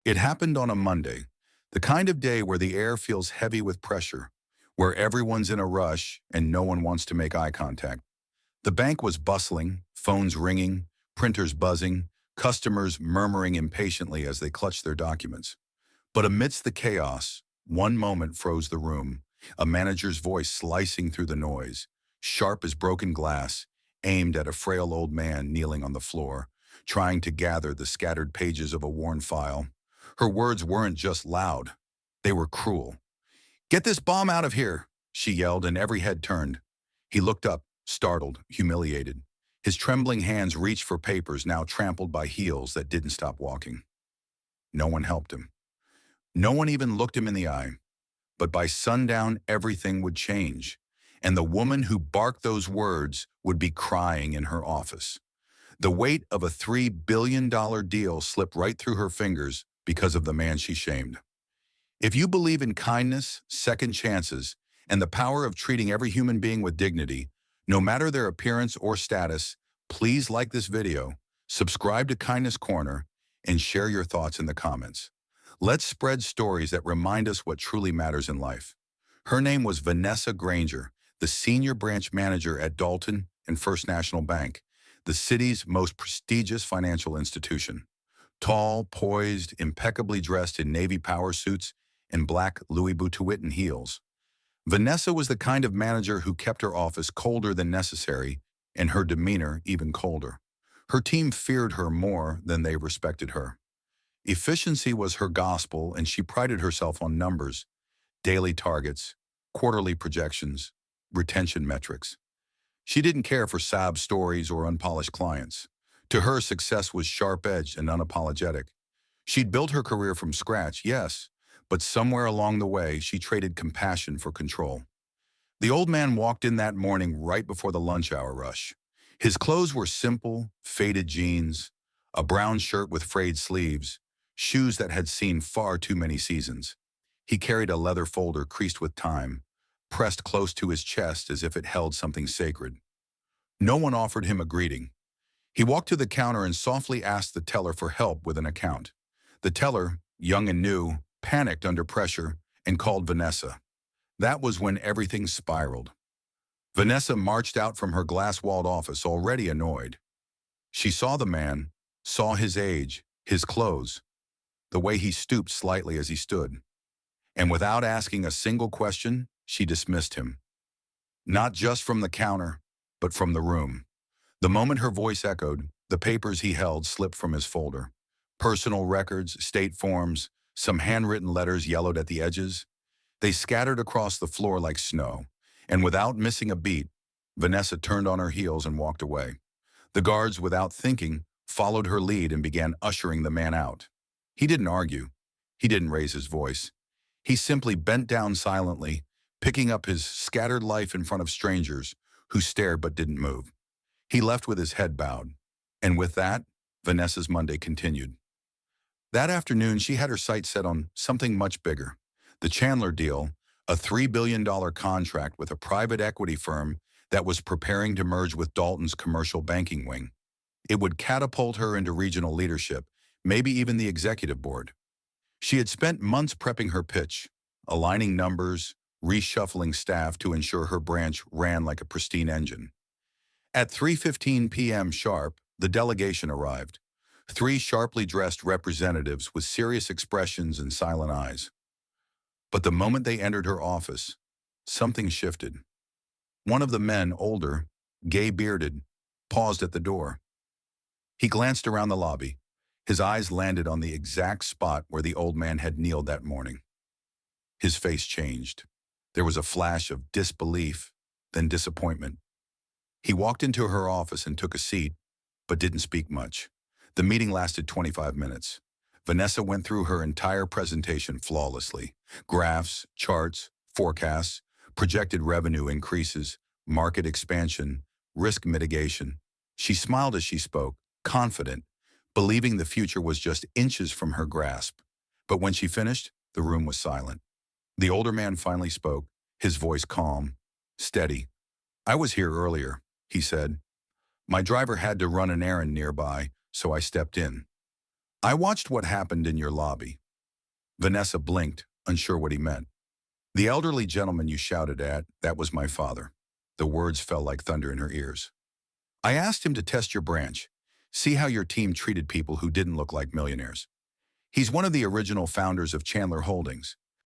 It happened on a Monday, the kind of day where the air feels heavy with pressure, where everyone's in a rush and no one wants to make eye contact. The bank was bustling, phones ringing, printers buzzing, customers murmuring impatiently as they clutched their documents. But amidst the chaos, one moment froze the room, a manager's voice slicing through the noise, sharp as broken glass, aimed at a frail old man kneeling on the floor, trying to gather the scattered pages of a worn file. Her words weren't just loud, they were cruel. "Get this bomb out of here," she yelled, and every head turned. He looked up, startled, humiliated. His trembling hands reached for papers now trampled by heels that didn't stop walking. No one helped him. No one even looked him in the eye. But by sundown, everything would change, and the woman who barked those words would be crying in her office. The weight of a $3 billion deal slipped right through her fingers because of the man she shamed. If you believe in kindness, second chances, and the power of treating every human being with dignity, no matter their appearance or status, please like this video, subscribe to Kindness Corner, and share your thoughts in the comments. Let's spread stories that remind us what truly matters in life. Her name was Vanessa Granger, the senior branch manager at Dalton and First National Bank, the city's most prestigious financial institution. Tall, poised, impeccably dressed in navy power suits and black Louis Vuitton heels. Vanessa was the kind of manager who kept her office colder than necessary and her demeanor even colder. Her team feared her more than they respected her. Efficiency was her gospel, and she prided herself on numbers, daily targets, quarterly projections, retention metrics. She didn't care for sob stories or unpolished clients. To her, success was sharp-edged and unapologetic. She'd built her career from scratch, yes, but somewhere along the way, she traded compassion for control. The old man walked in that morning right before the lunch hour rush. His clothes were simple, faded jeans, a brown shirt with frayed sleeves, shoes that had seen far too many seasons. He carried a leather folder creased with time, pressed close to his chest as if it held something sacred. No one offered him a greeting. He walked to the counter and softly asked the teller for help with an account. The teller, young and new, panicked under pressure and called Vanessa. That was when everything spiraled. Vanessa marched out from her glass-walled office already annoyed. She saw the man, saw his age, his clothes, the way he stooped slightly as he stood. And without asking a single question, she dismissed him. Not just from the counter, but from the room. The moment her voice echoed, the papers he held slipped from his folder. Personal records, state forms, some handwritten letters yellowed at the edges. They scattered across the floor like snow, and without missing a beat, Vanessa turned on her heels and walked away. The guards, without thinking, followed her lead and began ushering the man out. He didn't argue. He didn't raise his voice. He simply bent down silently, picking up his scattered life in front of strangers who stared but didn't move. He left with his head bowed. And with that, Vanessa's Monday continued. That afternoon, she had her sights set on something much bigger. The Chandler deal, a $3 billion contract with a private equity firm that was preparing to merge with Dalton's commercial banking wing. It would catapult her into regional leadership, maybe even the executive board. She had spent months prepping her pitch, aligning numbers, reshuffling staff to ensure her branch ran like a pristine engine. At 3:15 p.m. sharp, the delegation arrived. 3 sharply dressed representatives with serious expressions and silent eyes. But the moment they entered her office, something shifted. One of the men, older, gay-bearded, paused at the door. He glanced around the lobby. His eyes landed on the exact spot where the old man had kneeled that morning. His face changed. There was a flash of disbelief, then disappointment. He walked into her office and took a seat, but didn't speak much. The meeting lasted 25 minutes. Vanessa went through her entire presentation flawlessly. Graphs, charts, forecasts, projected revenue increases, market expansion, risk mitigation. She smiled as she spoke, confident, believing the future was just inches from her grasp. But when she finished, the room was silent. The older man finally spoke, his voice calm, steady. "I was here earlier," he said. "My driver had to run an errand nearby, so I stepped in. I watched what happened in your lobby. Vanessa blinked, unsure what he meant. The elderly gentleman you shouted at, that was my father. The words fell like thunder in her ears. I asked him to test your branch, see how your team treated people who didn't look like millionaires. He's one of the original founders of Chandler Holdings.